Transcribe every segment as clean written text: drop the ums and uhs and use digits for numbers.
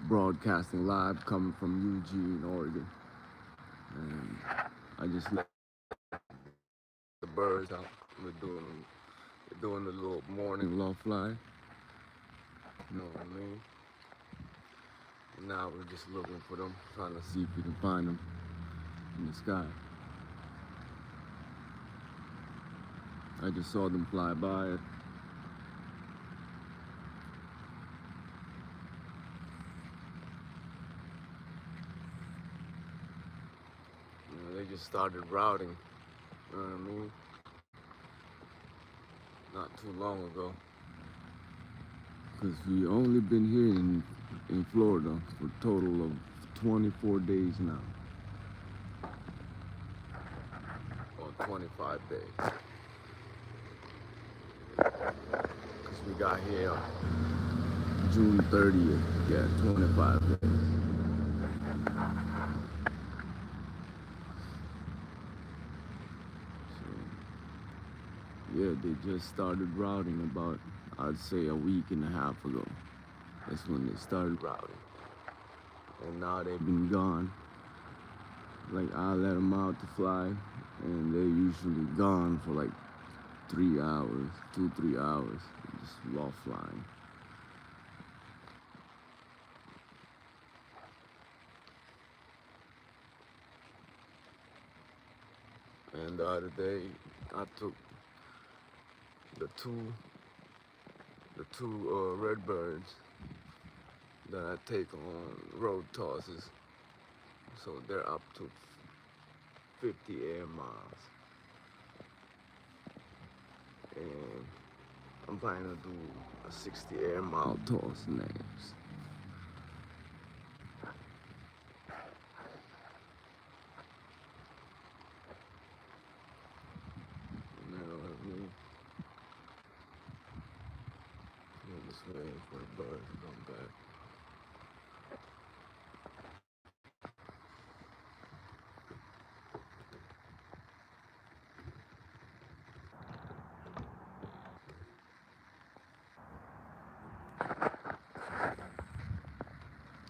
broadcasting live coming from Eugene, Oregon. And I just let the birds out. We're doing the little morning loft fly. You know what I mean? And now we're just looking for them, trying to see if we can find them in the sky. I just saw them fly by it. They just started routing, you know what I mean? Not too long ago. Because we only been here in Florida for a total of 24 days now. Or 25 days. Because we got here June 30th, yeah, 25 days. Yeah, they just started routing about, I'd say, a week and a half ago. That's when they started routing. And now they've been gone. Like, I let them out to fly, and they're usually gone for like 3 hours, 2-3 hours, just loft flying. And the other day, I took the two red birds that I take on road tosses. So they're up to 50 air miles. And I'm planning to do a 60 air mile toss next. You know what I mean? I'm just waiting for the birds to come back.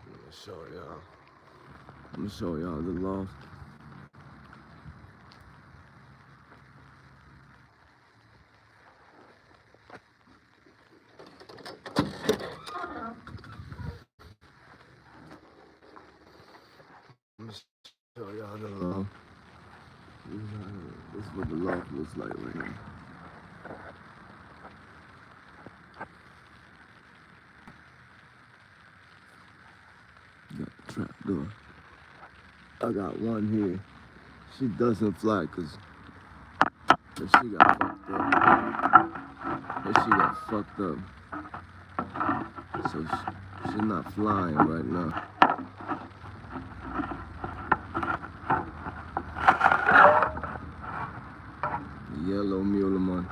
I'm gonna show y'all the loft. I'm gonna show y'all the loft. This is what the loft looks like right now. Got the trap door. I got one here. She doesn't fly because she got fucked up. She got fucked up. So she's not flying right now. The yellow Muleman.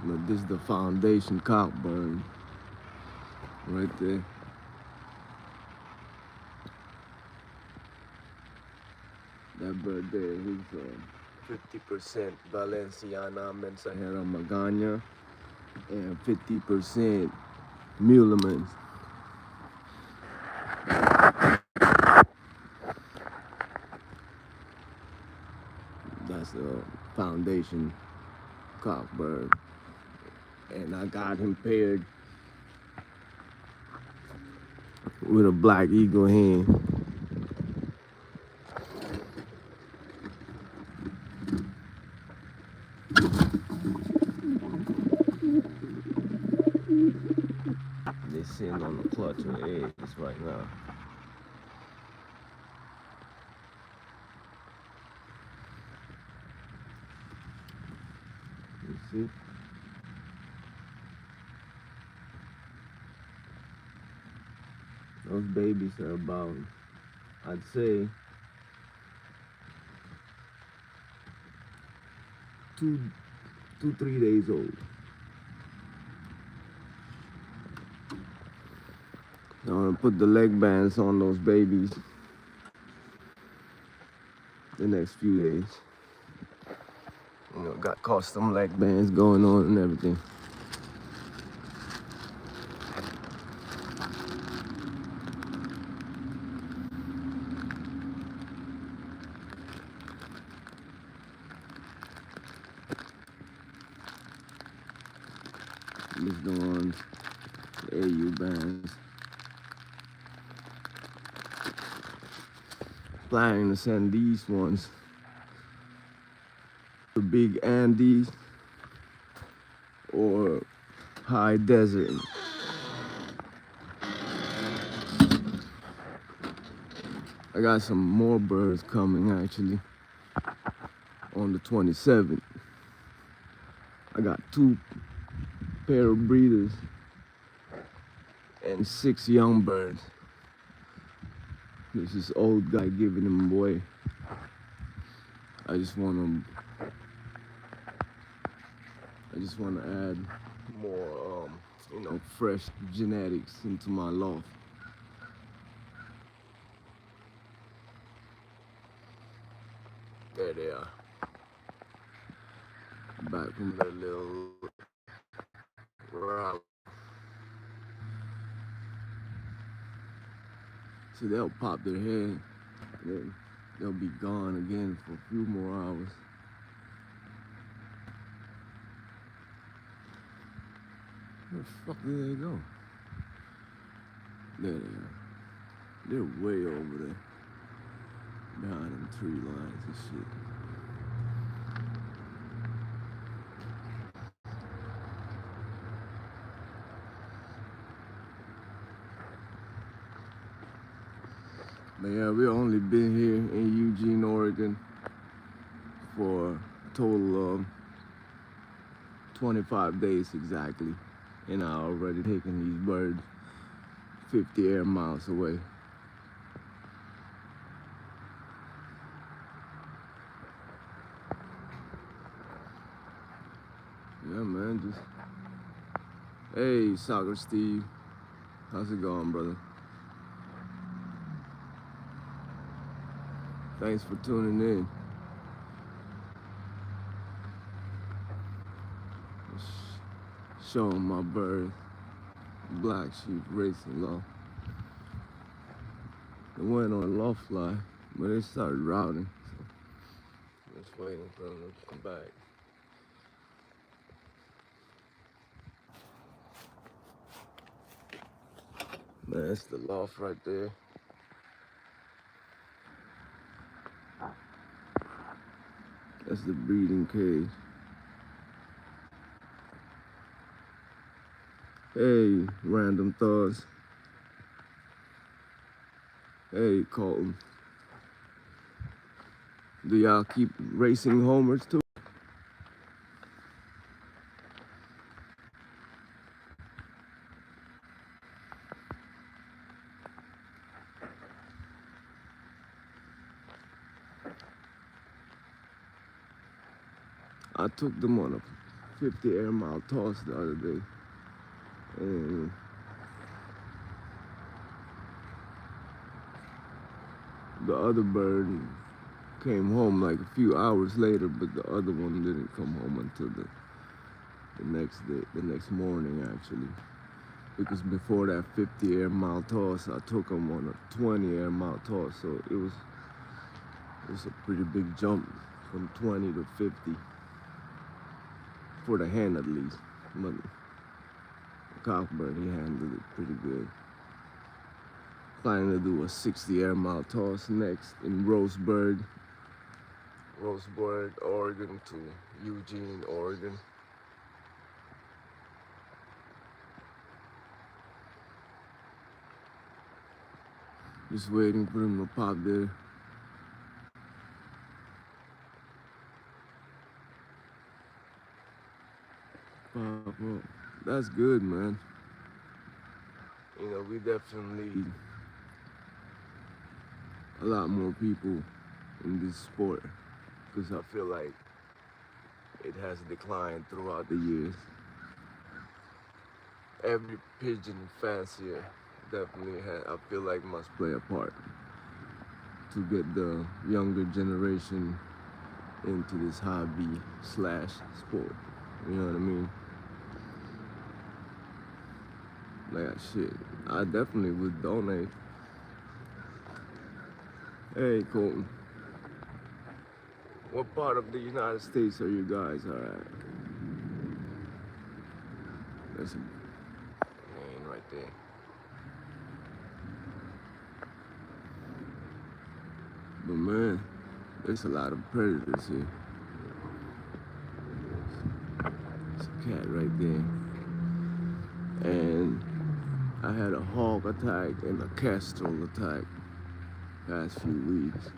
But this is the foundation cockbird right there. That bird there, he's 50% Valenciana Mensajera Magana and 50% Muleman. That's the foundation cockbird. And I got him paired with a black eagle hen. They're sitting on the clutch of eggs right now. You see? Those babies are about, I'd say, 2-3 days old. I'm gonna put the leg bands on those babies the next few days. You know, got custom leg bands going on and everything. This the ones, the AU bands. Planning to send these ones to Big Andes or High Desert. I got some more birds coming actually on the 27th. I got 2 pair of breeders and 6 young birds. This is old guy giving them away. I just want to add more, fresh genetics into my loft. There they are. Back from their little route. So they'll pop their head, then they'll be gone again for a few more hours. Where the fuck did they go? There they are. They're way over there. Behind them tree lines and shit. But yeah, we've only been here in Eugene, Oregon for a total of 25 days exactly. And I already taken these birds 50 air miles away. Yeah, man, just... Hey, Soccer Steve. How's it going, brother? Thanks for tuning in. Just showing my birds, BlackSheepRacingLoft. They went on loft fly, but they started routing. So just waiting for them to come back. Man, that's the loft right there. That's the breeding cage. Hey, Random Thoughts. Hey, Colton. Do y'all keep racing homers too? I took them on a 50 air mile toss the other day. And the other bird came home like a few hours later, but the other one didn't come home until the next day, the next morning actually. Because before that 50 air mile toss, I took them on a 20 air mile toss. So it was a pretty big jump from 20 to 50 for the hen at least. But the cockbird, he handled it pretty good. Planning to do a 60 air mile toss next in Roseburg, Oregon to Eugene, Oregon. Just waiting for them to pop there. Pop up. That's good, man. You know, we definitely need a lot more people in this sport, because I feel like it has declined throughout the years. Every pigeon fancier definitely I feel like must play a part to get the younger generation into this hobby / sport. You know what I mean? Like, shit, I definitely would donate. Hey, Colton. What part of the United States are you guys at? There's a lane right there. But man, there's a lot of predators here. There's a cat right there. And I had a hawk attack and a kestrel attack past few weeks.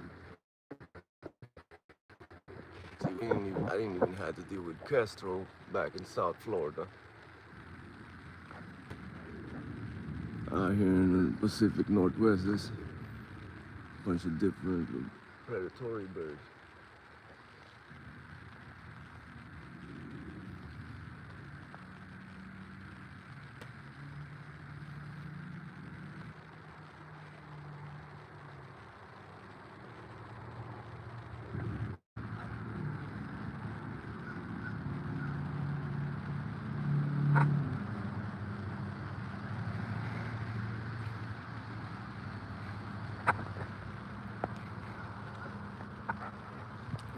See, I didn't even have to deal with kestrel back in South Florida. Out here in the Pacific Northwest, there's a bunch of different predatory birds.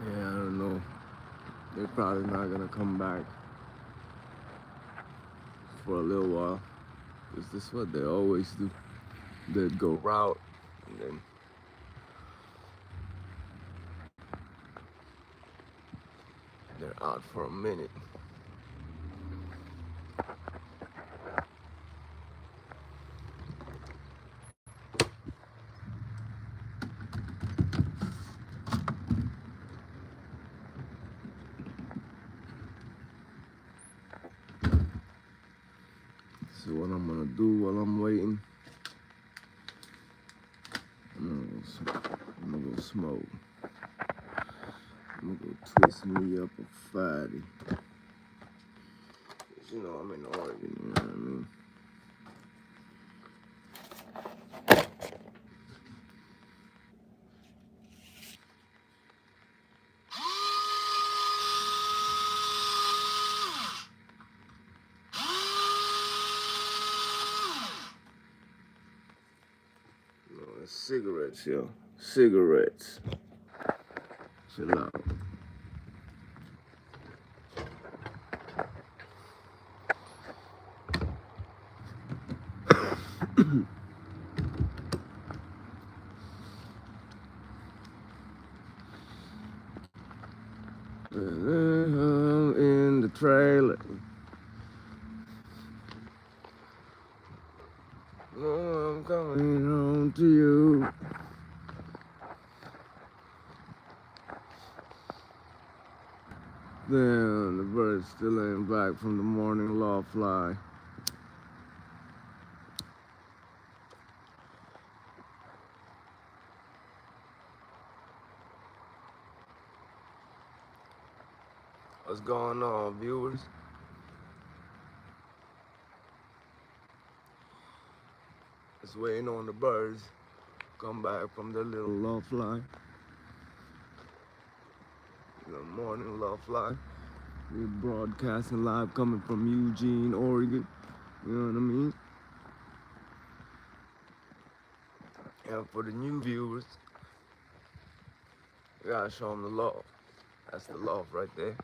Yeah, I don't know. They're probably not gonna come back for a little while. Because this is what they always do. They'd go out and then they're out for a minute. So what I'm gonna do while I'm waiting, I'm gonna go smoke. I'm gonna go twist me up a fatty. 'Cause, you know, I'm in Oregon, you know what I mean? You know, it's cigarettes, yo. Cigarettes. Chill out. In the trailer. Oh, I'm coming home to you. Damn, the bird still ain't back from the morning law fly. What's going on, viewers? Just waiting on the birds come back from their little law fly. The morning law fly. We're broadcasting live coming from Eugene, Oregon. You know what I mean? And for the new viewers, I gotta show them the loft. That's the loft right there.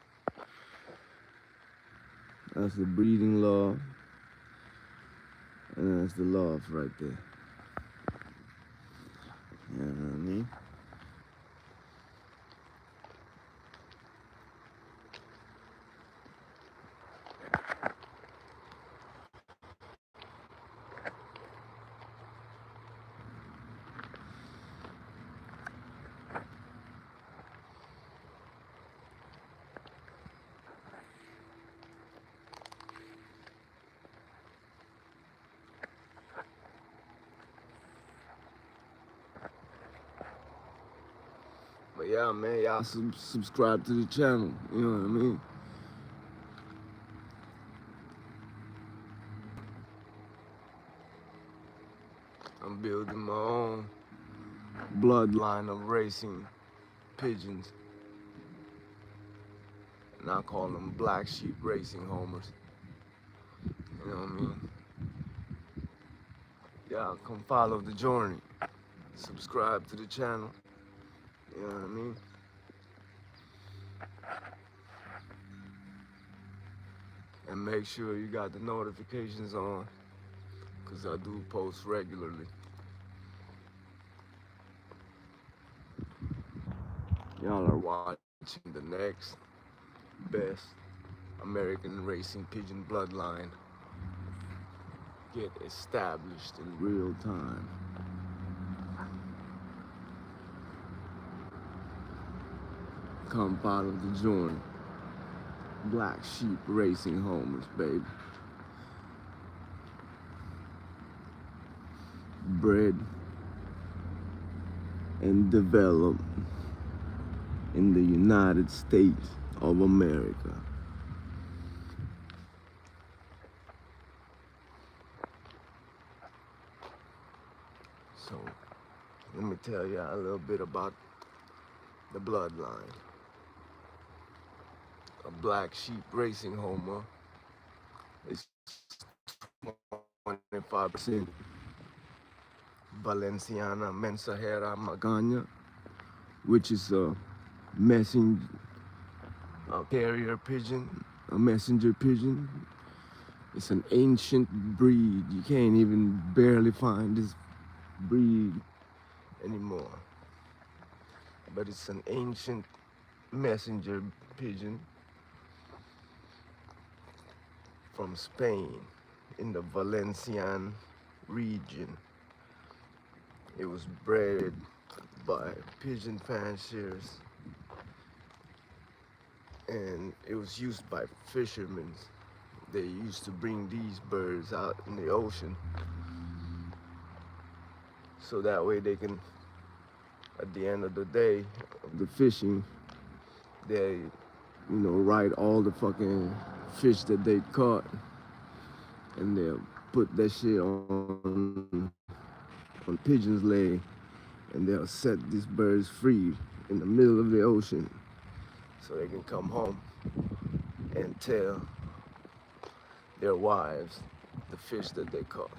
That's the breeding loft. And that's the loft right there. You know what I mean? But yeah, man, y'all subscribe to the channel. You know what I mean? I'm building my own bloodline of racing pigeons. And I call them black sheep racing homers. You know what I mean? Yeah, come follow the journey. Subscribe to the channel. You know what I mean? And And make sure you got the notifications on, because I do post regularly. Y'all are watching the next best American racing pigeon bloodline get established in real time. Come follow the journey. Black Sheep Racing homers, baby. Bred and developed in the United States of America. So, let me tell you a little bit about the bloodline. A Black Sheep Racing homer is 25% Valenciana Mensajera Magaña, which is a carrier pigeon, a messenger pigeon. It's an ancient breed. You can't even barely find this breed anymore. But it's an ancient messenger pigeon from Spain in the Valencian region. It was bred by pigeon fanciers, and it was used by fishermen. They used to bring these birds out in the ocean so that way they can, at the end of the day of the fishing, they, write all the fucking fish that they caught, and they'll put that shit on pigeon's leg, and they'll set these birds free in the middle of the ocean so they can come home and tell their wives the fish that they caught.